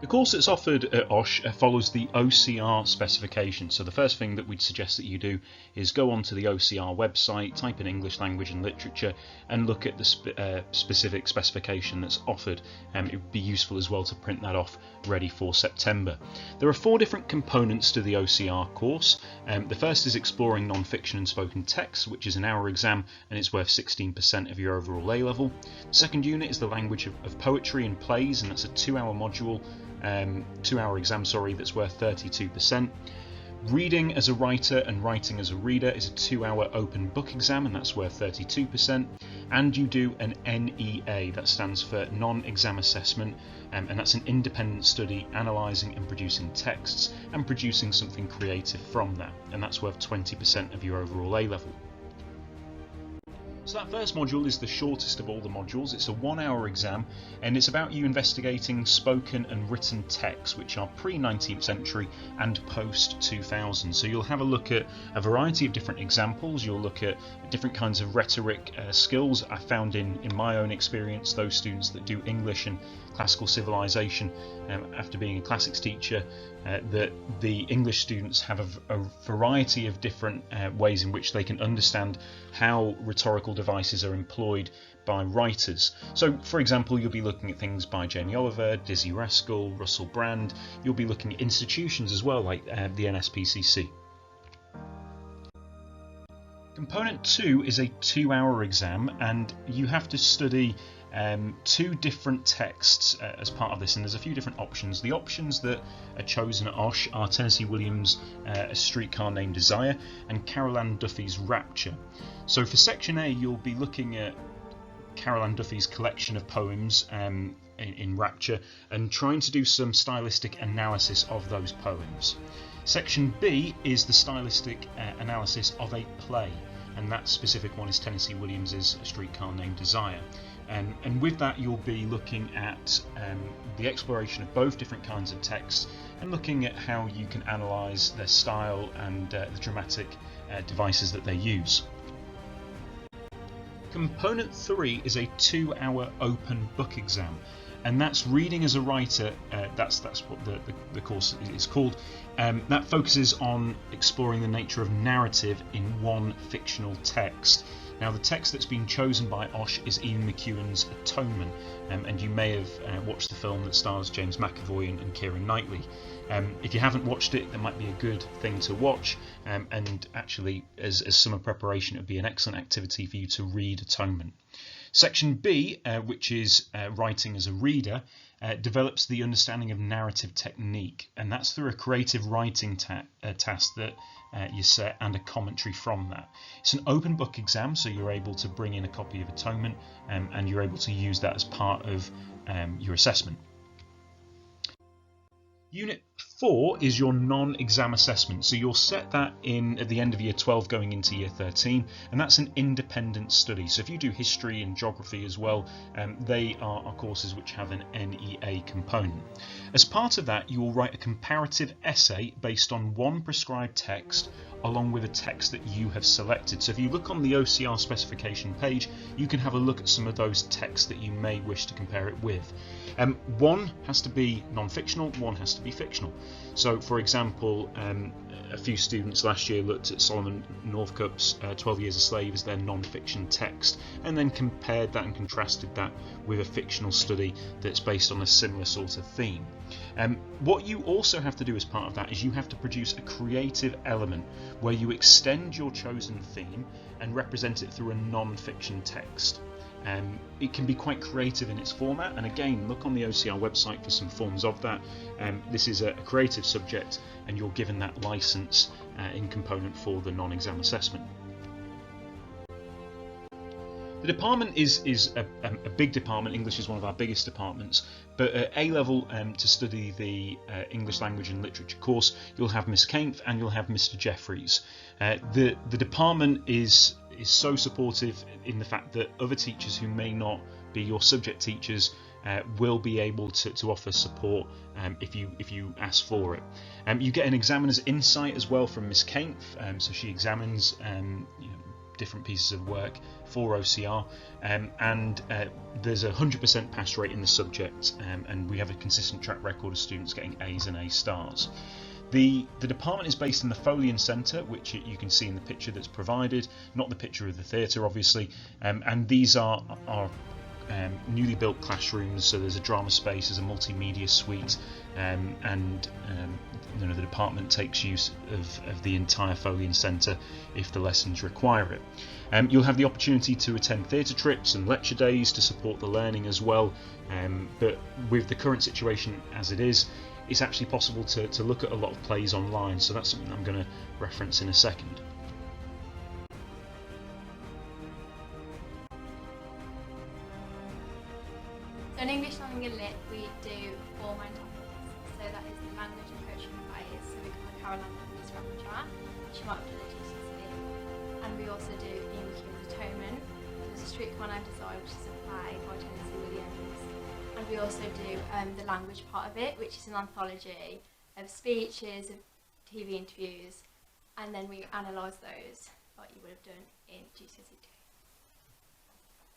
The course that's offered at OSH follows the OCR specification. So the first thing that we'd suggest that you do is go onto the OCR website, type in English language and literature, and look at the specific specification that's offered. It would be useful as well to print that off ready for September. There are 4 different components to the OCR course. The first is exploring non-fiction and spoken text, which is an hour exam and it's worth 16% of your overall A level. The second unit is the language of poetry and plays, and that's a 2-hour module. 2-hour exam, that's worth 32%. Reading as a writer and writing as a reader is a 2-hour open book exam, and that's worth 32%. And you do an NEA, that stands for non-exam assessment, and that's an independent study analysing and producing texts and producing something creative from that, and that's worth 20% of your overall A level. So that first module is the shortest of all the modules. It's a 1-hour exam, and it's about you investigating spoken and written texts which are pre-19th century and post-2000. So you'll have a look at a variety of different examples. You'll look at different kinds of rhetoric skills. I found in my own experience, those students that do English and classical civilization, after being a classics teacher, that the English students have a variety of different ways in which they can understand how rhetorical devices are employed by writers. So, for example, you'll be looking at things by Jamie Oliver, Dizzy Rascal, Russell Brand. You'll be looking at institutions as well, like the NSPCC. Component 2 is a 2-hour exam, and you have to study 2 different texts as part of this, and there's a few different options. The options that are chosen at OSH are Tennessee Williams' A Streetcar Named Desire and Carol Ann Duffy's Rapture. So for section A, you'll be looking at Carol Ann Duffy's collection of poems in Rapture and trying to do some stylistic analysis of those poems. Section B is the stylistic analysis of a play, and that specific one is Tennessee Williams' A Streetcar Named Desire. And with that, you'll be looking at the exploration of both different kinds of texts and looking at how you can analyse their style and the dramatic devices that they use. Component 3 is a 2-hour open book exam, and that's reading as a writer. That's what the course is called. That focuses on exploring the nature of narrative in one fictional text. Now, the text that's been chosen by OSH is Ian McEwan's Atonement, and you may have watched the film that stars James McAvoy and Keira Knightley. If you haven't watched it, that might be a good thing to watch, and actually, as summer preparation, it would be an excellent activity for you to read Atonement. Section B, which is writing as a reader, develops the understanding of narrative technique, and that's through a creative writing task that you set and a commentary from that. It's an open book exam, so you're able to bring in a copy of Atonement, and you're able to use that as part of your assessment. Unit 4 is your non-exam assessment, so you'll set that in at the end of year 12 going into year 13, and that's an independent study. So if you do history and geography as well, they are courses which have an NEA component. As part of that, you will write a comparative essay based on one prescribed text along with a text that you have selected. So if you look on the OCR specification page, you can have a look at some of those texts that you may wish to compare it with. One has to be non-fictional, one has to be fictional. So for example, a few students last year looked at Solomon Northup's 12 Years a Slave as their non-fiction text, and then compared that and contrasted that with a fictional study that's based on a similar sort of theme. What you also have to do as part of that is you have to produce a creative element where you extend your chosen theme and represent it through a non-fiction text. It can be quite creative in its format, and again, look on the OCR website for some forms of that. This is a creative subject, and you're given that license in component for the non-exam assessment. The department is a big department. English is one of our biggest departments, but at A-level, to study the English language and literature course, you'll have Miss Kaempf and you'll have Mr. Jeffries. The department is so supportive in the fact that other teachers who may not be your subject teachers will be able to offer support if you ask for it. You get an examiner's insight as well from Miss Kaempf, so she examines different pieces of work for OCR, and there's a 100% pass rate in the subject, and we have a consistent track record of students getting A's and A stars. The department is based in the Folian Centre, which you can see in the picture that's provided, not the picture of the theatre obviously, and these are newly built classrooms, so there's a drama space, there's a multimedia suite, and the department takes use of the entire Folian Centre if the lessons require it. You'll have the opportunity to attend theatre trips and lecture days to support the learning as well, but with the current situation as it is, it's actually possible to look at a lot of plays online, so that's something I'm going to reference in a second. So in English Language and Lit we do 4 main topics. So that is the language and poetry and plays, so we cover Caroline Lincoln's Rapture, which you might have done at GCSE. And we also do Ian McEwan's Atonement. There's a Street Car Named Desire, which is a play by Tennessee Williams. And we also do the language part of it, which is an anthology of speeches, of TV interviews, and then we analyse those like you would have done in GCSE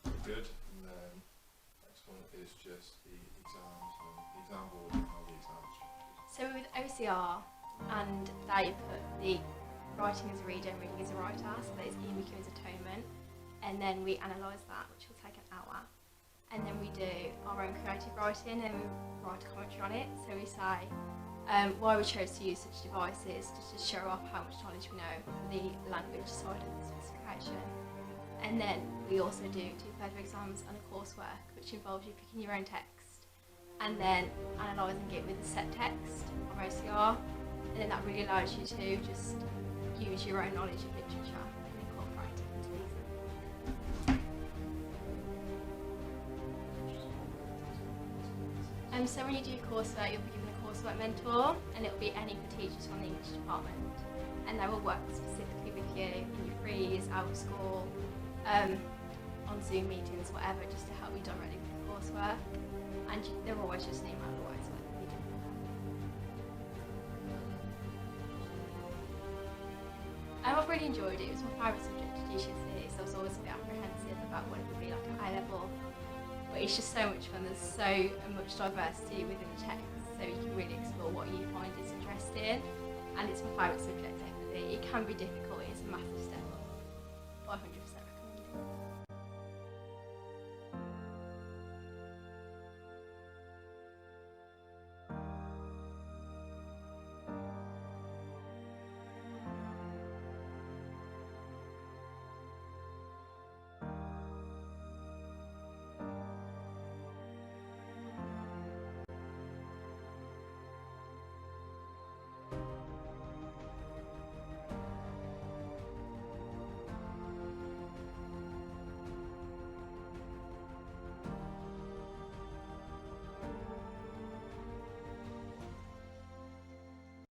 2. Good. And then next one is just the exams and the exam board and how the exams are structured. So with OCR, and there you put the writing as a reader and reading as a writer, so that is Ian McEwan's Atonement, and then we analyse that, which will take an hour. And then we do our own creative writing and we write a commentary on it. So we say why we chose to use such devices to show off how much knowledge we know for the language side of the specification. And then we also do 2 further exams and a coursework, which involves you picking your own text and then analysing it with a set text from OCR. And then that really allows you to just use your own knowledge of literature and incorporate it into the exam. So when you do coursework, you'll be given a coursework mentor, and it will be any of the teachers from the English department, and they will work specifically with you in your frees, out of school, on Zoom meetings, whatever, just to help you directly with the coursework. And they're always just an email away, so that can be difficult. I've really enjoyed it. It was my favourite subject at GCSE, so I was always a bit apprehensive about what it would be like at A level. But it's just so much fun. There's so much diversity within the text, so you can really explore what you find is interesting. And it's my favourite subject, definitely. It can be difficult. It's a massive